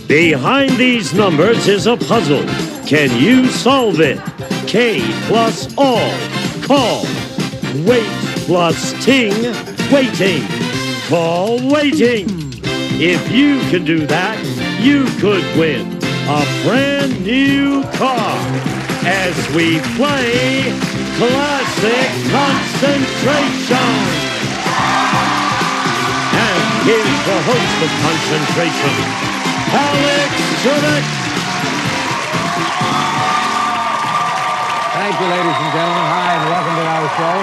Behind these numbers is a puzzle. Can you solve it? K plus all, call. Wait plus ting, waiting. Call waiting. If you can do that, you could win a brand new car as we play Classic Concentration. And here's the host of Concentration, Alex Cymraeg. Thank you, ladies and gentlemen. Hi, and welcome to our show.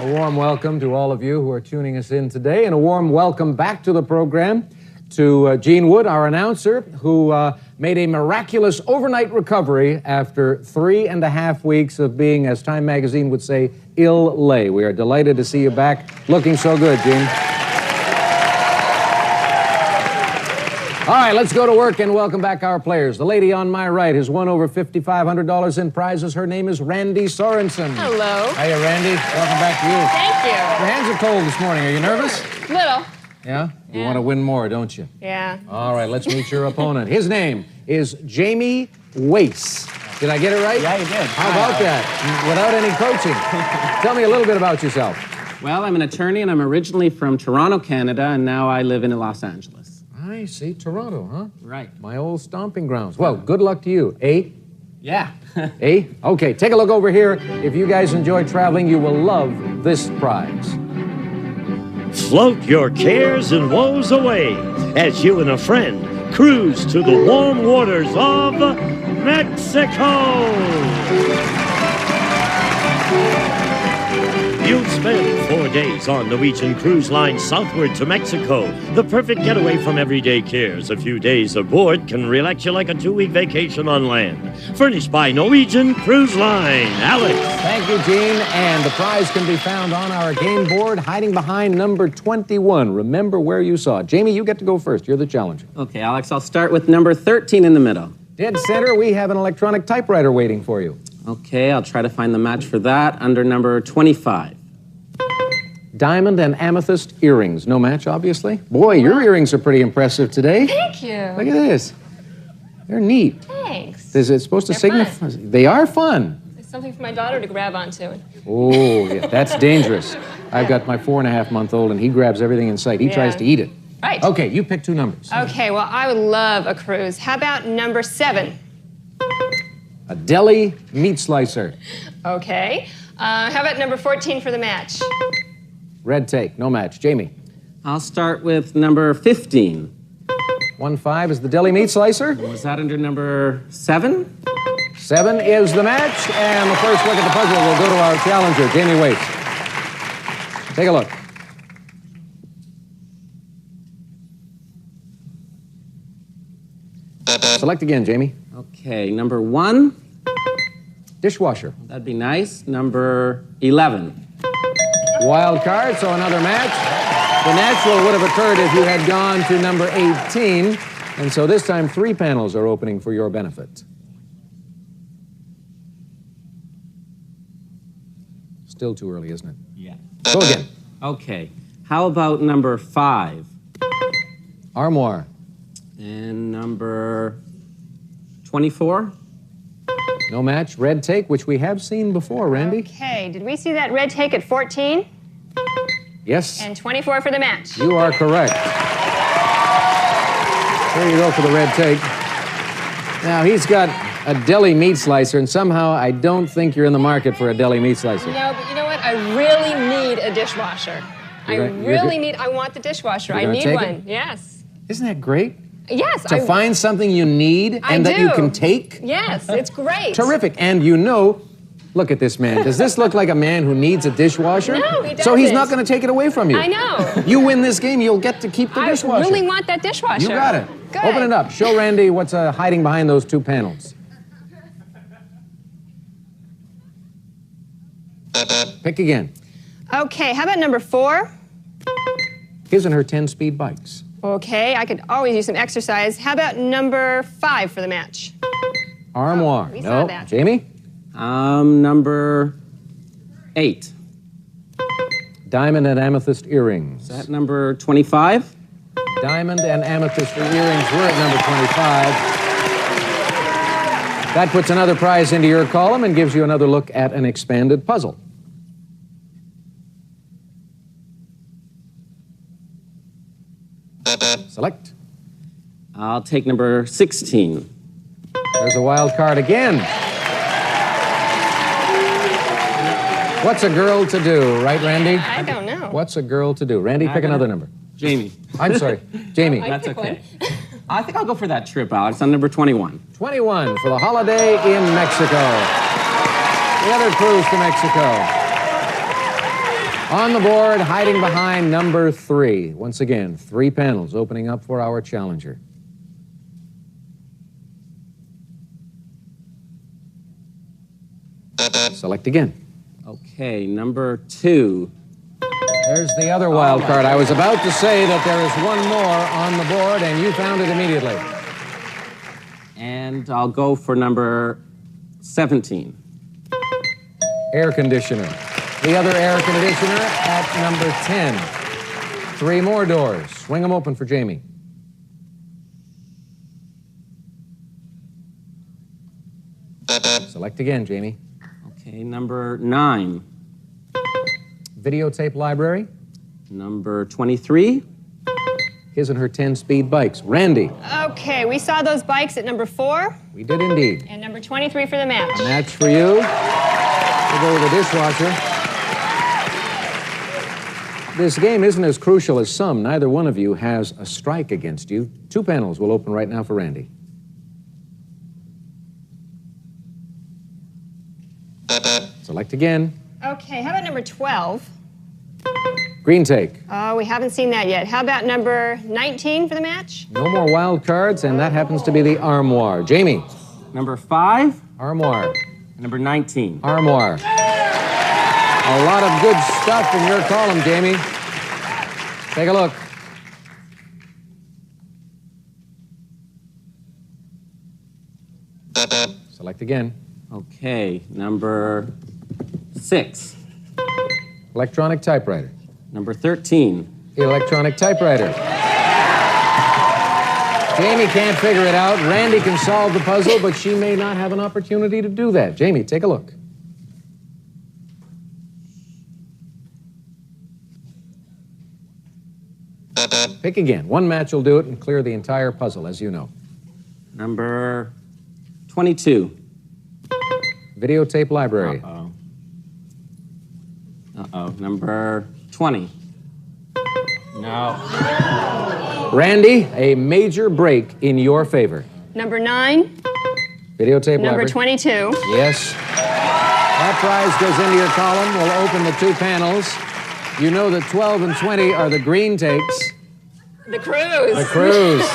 A warm welcome to all of you who are tuning us in today, and a warm welcome back to the program to Gene Wood, our announcer, who made a miraculous overnight recovery after 3.5 weeks of being, as Time Magazine would say, ill lay. We are delighted to see you back looking so good, Gene. All right, let's go to work and welcome back our players. The lady on my right has won over $5,500 in prizes. Her name is Randy Sorensen. Hello. Hiya, Randy. Welcome back to you. Thank you. Your hands are cold this morning. Are you nervous? Little. Yeah? You Yeah. want to win more, don't you? Yeah. All right, let's meet your opponent. His name is Jamie Wace. Did I get it right? Yeah, you did. How about that? Without any coaching. Tell me a little bit about yourself. Well, I'm an attorney, and I'm originally from Toronto, Canada, and now I live in Los Angeles. I see. Toronto, huh? Right. My old stomping grounds. Well, good luck to you. Eh? Yeah. Eh? Okay, take a look over here. If you guys enjoy traveling, you will love this prize. Float your cares and woes away as you and a friend cruise to the warm waters of Mexico. You'll spend 4 days on Norwegian Cruise Line southward to Mexico. The perfect getaway from everyday cares. A few days aboard can relax you like a 2-week vacation on land. Furnished by Norwegian Cruise Line. Alex. Thank you, Gene. And the prize can be found on our game board, hiding behind number 21. Remember where you saw it. Jamie, you get to go first. You're the challenger. Okay, Alex, I'll start with number 13 in the middle. Dead center, we have an electronic typewriter waiting for you. Okay, I'll try to find the match for that under number 25. Diamond and amethyst earrings. No match, obviously. Boy, your earrings are pretty impressive today. Thank you. Look at this. They're neat. Thanks. Is it supposed to They're signify? They are fun. It's something for my daughter to grab onto. Oh, yeah, that's dangerous. I've got my 4.5-month-old, and he grabs everything in sight. He tries to eat it. Right. Okay, you pick 2 numbers. Okay, well, I would love a cruise. How about number 7? A deli meat slicer. Okay. How about number 14 for the match? Red take, no match. Jamie. I'll start with number 15. 1-5 is the deli meat slicer. Was that under number 7? 7 is the match, and the first look at the puzzle will go to our challenger, Jamie Wace. Take a look. Select again, Jamie. Okay, number 1. Dishwasher. That'd be nice. Number 11. Wild card, so another match. The natural would have occurred if you had gone to number 18, and so this time 3 panels are opening for your benefit. Still too early, isn't it? Yeah. Go again. Okay, how about number 5? Armoire. And number 24? No match. Red take, which we have seen before, Randy. Okay, did we see that red take at 14? Yes. And 24 for the match. You are correct. There you go for the red take. Now, he's got a deli meat slicer, and somehow I don't think you're in the market for a deli meat slicer. No, but you know what? I really need a dishwasher. I want the dishwasher. I need one. It? Yes. Isn't that great? Yes. To find something you need and that you can take? Yes, it's great. Terrific. And you know, look at this man. Does this look like a man who needs a dishwasher? No, he doesn't. So he's not going to take it away from you. I know. You win this game, you'll get to keep the dishwasher. I really want that dishwasher. You got it. Good. Open it up. Show Randy what's hiding behind those 2 panels. Pick again. Okay, how about number 4? His and her 10-speed bikes. Okay, I could always use some exercise. How about number 5 for the match? Armoire. We saw No. that. Jamie? Number 8. Diamond and amethyst earrings. Is that number 25? Diamond and amethyst earrings were at number 25. That puts another prize into your column and gives you another look at an expanded puzzle. Select. I'll take number 16. There's a wild card again. What's a girl to do, right, Randy? I don't know. What's a girl to do? Randy, pick another number. Jamie. I'm sorry, Jamie. That's okay. I think I'll go for that trip, Alex, on number 21. 21 for the holiday in Mexico. The other cruise to Mexico. On the board, hiding behind number 3. Once again, 3 panels opening up for our challenger. Select again. Okay, number 2. There's the other wild card. I was about to say that there is one more on the board, and you found it immediately. And I'll go for number 17. Air conditioner. The other air conditioner at number 10. 3 more doors. Swing them open for Jamie. Select again, Jamie. Okay, number 9. Videotape library. Number 23. His and her 10-speed bikes. Randy. Okay, we saw those bikes at number 4 We did indeed. and number 23 for the match. A match for you. We'll go with the dishwasher. This game isn't as crucial as some. Neither one of you has a strike against you. 2 panels will open right now for Randy. Select again. Okay, how about number 12? Green take. Oh, we haven't seen that yet. How about number 19 for the match? No more wild cards, and that happens to be the armoire. Jamie. Number 5. Armoire. Number 19. Armoire. A lot of good stuff in your column, Jamie. Take a look. Select again. Okay, number 6. Electronic typewriter. Number 13. Electronic typewriter. Jamie can't figure it out. Randy can solve the puzzle, but she may not have an opportunity to do that. Jamie, take a look. Pick again. One match will do it and clear the entire puzzle, as you know. Number 22. Videotape library. Uh-oh. Uh-oh. Number 20. No. Randy, a major break in your favor. Number 9, Videotape number library. 22. Yes. That prize goes into your column. We'll open the 2 panels. You know that 12 and 20 are the green takes. The cruise. The cruise.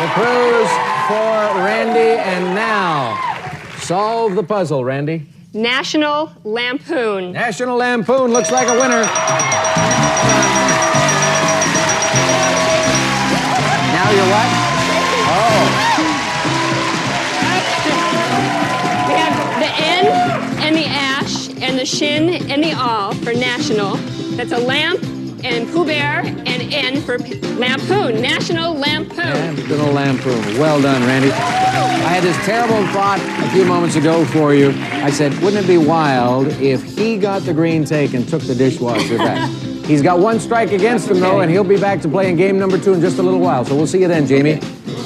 The cruise for Randy. And now, solve the puzzle, Randy. National Lampoon. National Lampoon looks like a winner. Now you're what? Oh. We have the N and the ash and the shin and the all for national. That's a lamp and Pooh Bear and N for lampoon. National Lampoon. National Lampoon. Well done, Randy. I had this terrible thought a few moments ago for you. I said, wouldn't it be wild if he got the green take and took the dishwasher back? He's got 1 strike against him, though, and he'll be back to playing game number 2 in just a little while. So we'll see you then, Jamie.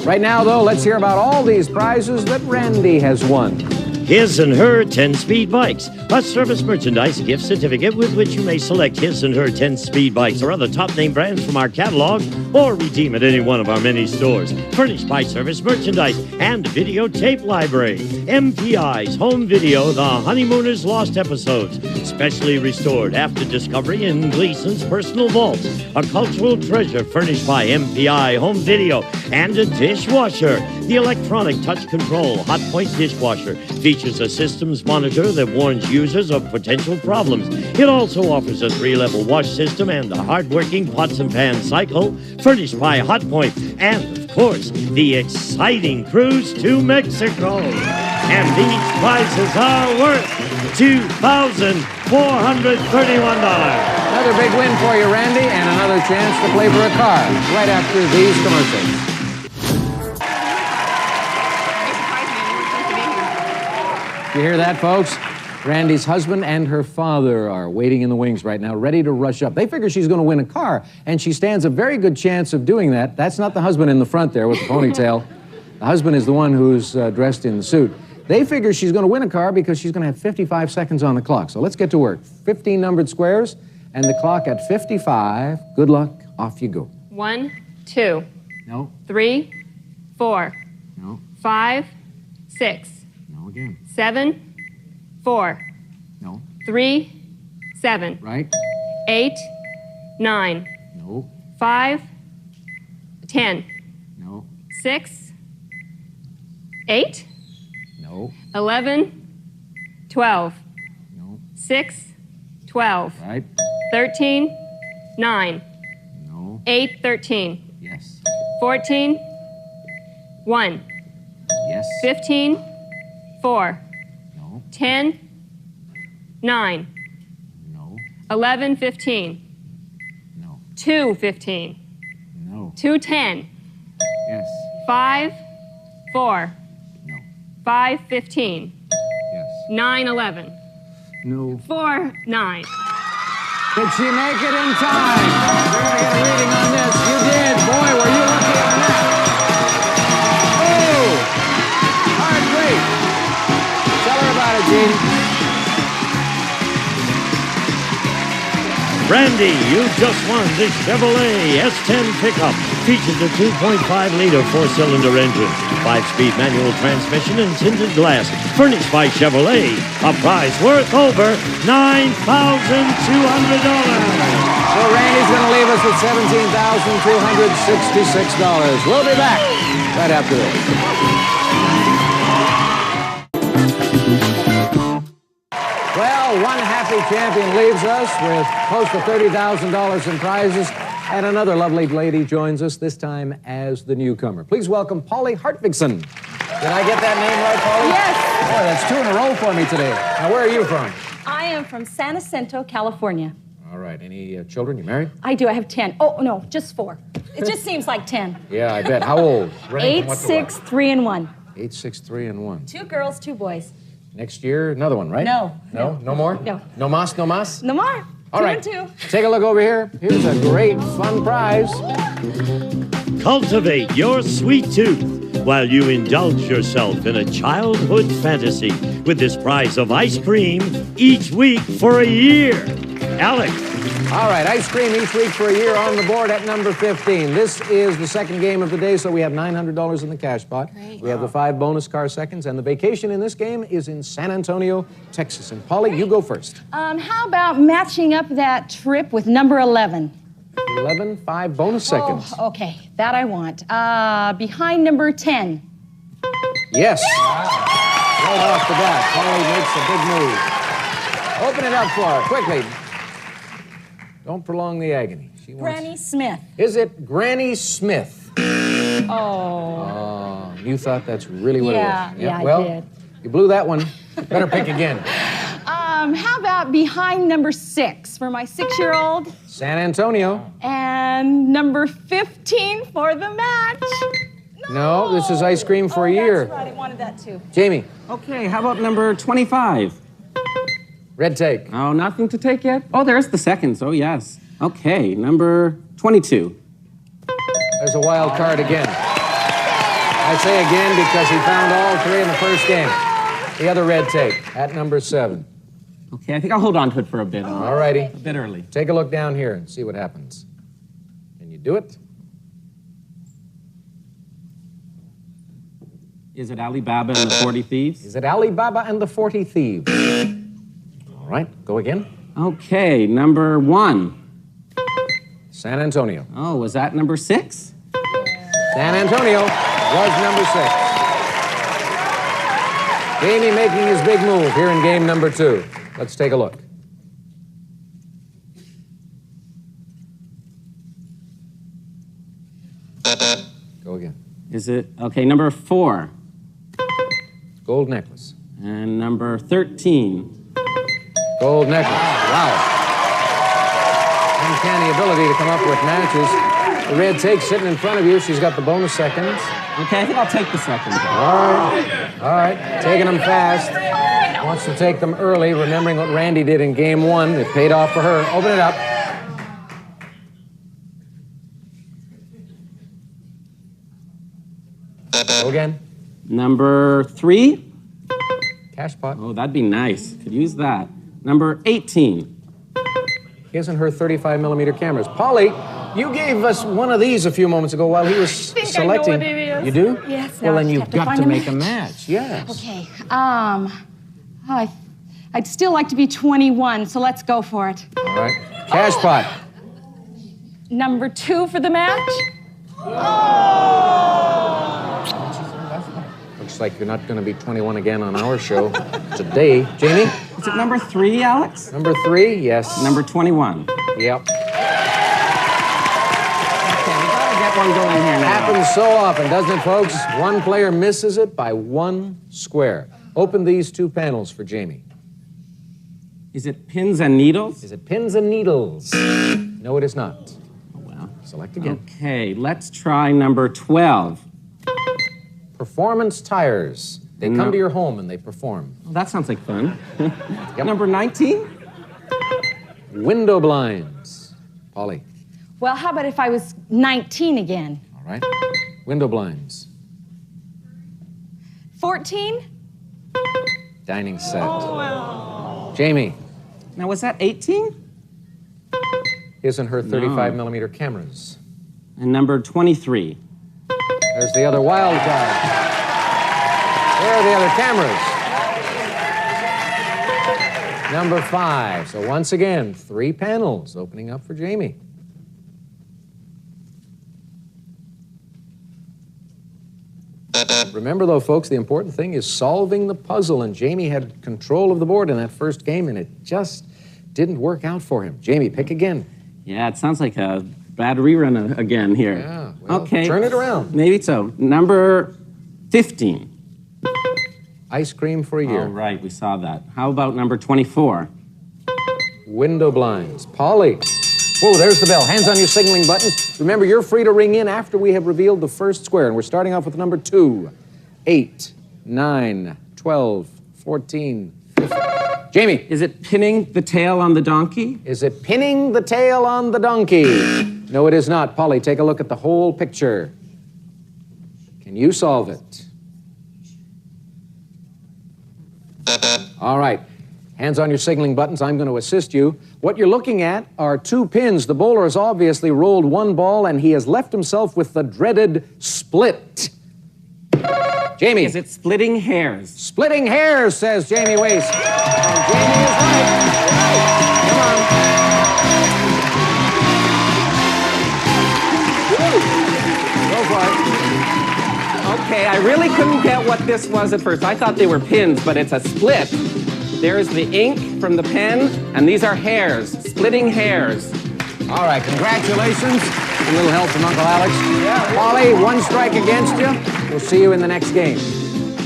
Right now, though, let's hear about all these prizes that Randy has won. His and Her 10-Speed Bikes, a service merchandise gift certificate with which you may select His and Her 10-Speed Bikes or other top-name brands from our catalog or redeem at any one of our many stores. Furnished by Service Merchandise and Videotape Library. MPI's Home Video, The Honeymooners Lost Episodes, specially restored after discovery in Gleason's personal vaults. A cultural treasure furnished by MPI Home Video and a dishwasher. The electronic touch control Hot Point dishwasher features a systems monitor that warns users of potential problems. It also offers a 3-level wash system and a hard-working pots and pans cycle, furnished by Hot Point, and, of course, the exciting cruise to Mexico. And these prizes are worth $2,431. Another big win for you, Randy, and another chance to play for a car right after these commercials. You hear that, folks? Randy's husband and her father are waiting in the wings right now, ready to rush up. They figure she's going to win a car, and she stands a very good chance of doing that. That's not the husband in the front there with the ponytail. The husband is the one who's dressed in the suit. They figure she's going to win a car because she's going to have 55 seconds on the clock. So let's get to work. 15 numbered squares, and the clock at 55. Good luck. Off you go. 1, 2. No. 3, 4. No. 5, 6. No again. 7, 4. No. 3, 7. Right? 8, 9. No. 5, 10. No. 6, 8. No. 11, 12. No. 6, 12. Right? 13, 9. No. 8, 13. Yes. 14, 1. Yes. 15, 4. No. 10, 9. No. 11, 15. No. 2, 15. No. 2, 10. Yes. 5, 4. No. 5, 15. Yes. 9, 11. No. 4, 9. Did she make it in time? We're going to get a reading on this. You did. Boy, were you lucky on that. Oh! Hard great. Tell her about it, Gene. Randy, you just won the Chevrolet S10 pickup. Features a 2.5-liter four-cylinder engine, 5-speed manual transmission, and tinted glass. Furnished by Chevrolet. A price worth over $9,200. So Randy's going to leave us with $17,266. We'll be back right after this. Well, one happy champion leaves us with close to $30,000 in prizes, and another lovely lady joins us, this time as the newcomer. Please welcome Polly Hartvigsen. Did I get that name right, Polly? Yes. Boy, that's 2 in a row for me today. Now, where are you from? I am from San Jacinto, California. All right. Any children? You married? I do. I have 10. Oh, no, just 4. It just seems like 10. Yeah, I bet. How old? 8, 6, 3, and 1. 8, 6, 3, and 1. 2 girls, 2 boys. Next year, another one, right? No. No? No more? No. No mas, no mas? No more. All 2 right. and 2. Take a look over here. Here's a great, fun prize. Cultivate your sweet tooth while you indulge yourself in a childhood fantasy with this prize of ice cream each week for a year. Alex. All right, ice cream each week for a year on the board at number 15. This is the second game of the day, so we have $900 in the cash pot. Great. We have the 5 bonus car seconds, and the vacation in this game is in San Antonio, Texas. And Polly, you go first. How about matching up that trip with number 11? 11, 5 bonus seconds. Oh, okay. That I want. Behind number 10. Yes. Right off the bat, Polly makes a big move. Open it up for her, quickly. Don't prolong the agony. She wants... Granny Smith. Is it Granny Smith? Oh. You thought that's really what it was. Yeah, well, I did. You blew that one. Better pick again. How about behind number 6 for my 6-year-old? San Antonio. And number 15 for the match. No, this is ice cream for a year. That's right. I wanted that too. Jamie. Okay, how about number 25? Red take. Oh, nothing to take yet? Oh, there's the seconds. Oh, yes. Okay, number 22. There's a wild card again. I say again because he found all 3 in the first game. The other red take at number 7. Okay, I think I'll hold on to it for a bit. All righty. A bit early. Take a look down here and see what happens. Can you do it? Is it Alibaba and the 40 Thieves? Is it Alibaba and the 40 Thieves? All right, go again. Okay, number 1. San Antonio. Oh, was that number 6? San Antonio was number 6. Jamie making his big move here in game number 2. Let's take a look. Go again. Is it, okay, number 4. Gold necklace. And number 13. Gold necklace. Wow. Uncanny ability to come up with matches. The red take's sitting in front of you. She's got the bonus seconds. Okay, I think I'll take the seconds. All right. Taking them fast. Wants to take them early, remembering what Randy did in game 1. It paid off for her. Open it up. Go again. Number 3. Cash pot. Oh, that'd be nice. Could use that. Number 18. His and her 35mm cameras. Polly, you gave us one of these a few moments ago while he was selecting. I know what it is. You do? Yes. Well, now then I you've have to got find to make a match. Yes. Okay. I'd still like to be 21, so let's go for it. All right. Cash pot. Number 2 for the match. Looks like you're not going to be 21 again on our show today. Jamie? Is it number 3, Alex? Number 3, yes. Number 21. Yep. Okay, we gotta get one going here now. Happens so often, doesn't it, folks? One player misses it by 1 square. Open these 2 panels for Jamie. Is it pins and needles? Is it pins and needles? No, it is not. Oh, well. Select again. Okay, let's try number 12. Performance tires. They come to your home and they perform. Well, that sounds like fun. Number 19? Window blinds. Polly. Well, how about if I was 19 again? All right. Window blinds. 14? Dining set. Oh, wow. Jamie. Now, was that 18? His and her 35mm cameras. And number 23. There's the other wild card. There are the other cameras. Number 5. So once again, 3 panels opening up for Jamie. Remember, though, folks, the important thing is solving the puzzle, and Jamie had control of the board in that first game, and it just didn't work out for him. Jamie, pick again. Yeah, it sounds like a bad rerun again here. Yeah, well, okay. turn it around. Maybe so. Number 15. Ice cream for a year. All right, we saw that. How about number 24? Window blinds. Polly. Whoa, there's the bell. Hands on your signaling buttons. Remember, you're free to ring in after we have revealed the first square, and we're starting off with number 2, 8, 9, 12, 14, 15. Jamie. Is it pinning the tail on the donkey? Is it pinning the tail on the donkey? No, it is not. Polly, take a look at the whole picture. Can you solve it? All right. Hands on your signaling buttons. I'm going to assist you. What you're looking at are 2 pins. The bowler has obviously rolled 1 ball, and he has left himself with the dreaded split. Jamie. Is it splitting hairs? Splitting hairs, says Jamie Wace. And Jamie is right. Come on. Go for it. Okay, I really couldn't get what this was at first. I thought they were pins, but it's a split. There's the ink from the pen, and these are hairs, splitting hairs. All right, congratulations. A little help from Uncle Alex. Yeah. Polly, 1 strike against you. We'll see you in the next game.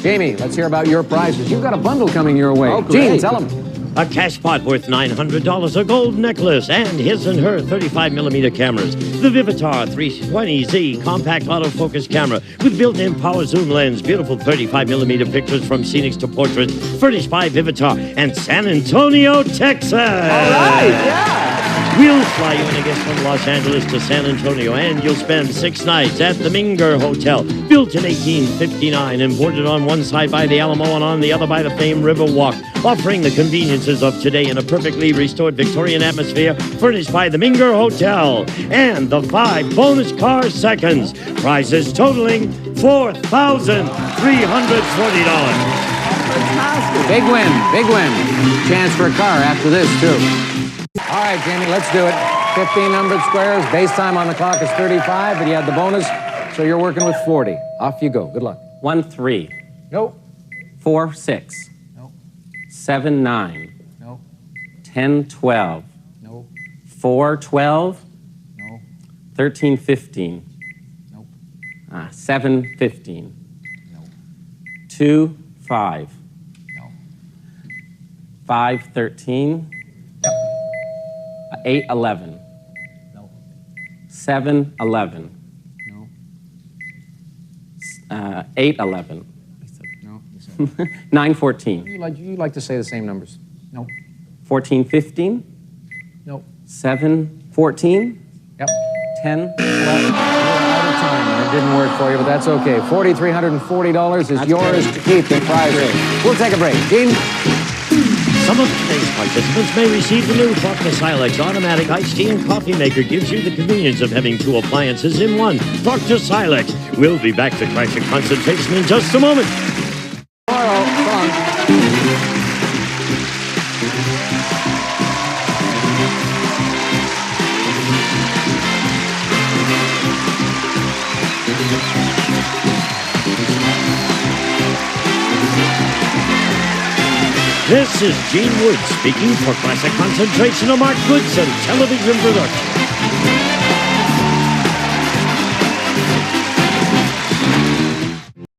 Jamie, let's hear about your prizes. You've got a bundle coming your way. Oh, Gene, great. tell him. A cash pot worth $900, a gold necklace, and his and her 35mm cameras. The Vivitar 320Z compact autofocus camera with built-in power zoom lens. Beautiful 35mm pictures from scenics to portraits. Furnished by Vivitar and San Antonio, Texas. All right, yeah. We'll fly you and a guest from Los Angeles to San Antonio, and you'll spend 6 nights at the Minger Hotel. Built in 1859 and boarded on one side by the Alamo and on the other by the famed River Walk. Offering the conveniences of today in a perfectly restored Victorian atmosphere, furnished by the Minger Hotel. And the 5 bonus car seconds. Prizes totaling $4,340. Big win, big win. Chance for a car after this, too. All right, Jamie, let's do it. 15 numbered squares. Base time on the clock is 35, but you had the bonus, so you're working with 40. Off you go. Good luck. 1, 3. Nope. 4, 6. Nope. 7, 9. Nope. 10, 12. Nope. 4, 12. Nope. 13, 15. Nope. 7, 15. Nope. 2, 5. Nope. 513. Yep. 811. No. 711. No. 811. No. 914. You like to say the same numbers. No. 1415. No. 714. Yep. 10. Well, you're out of time. It didn't work for you, but that's okay. $4,340 is yours to keep in prize. We'll take a break. Gene? Some of today's participants may receive the new Dr. Zilch automatic iced tea and coffee maker. Gives you the convenience of having two appliances in one. Dr. Zilch. We'll be back to Classic Concentration in just a moment. Tomorrow, come on. This is Gene Wood speaking for Classic Concentration, a Mark Goodson television production.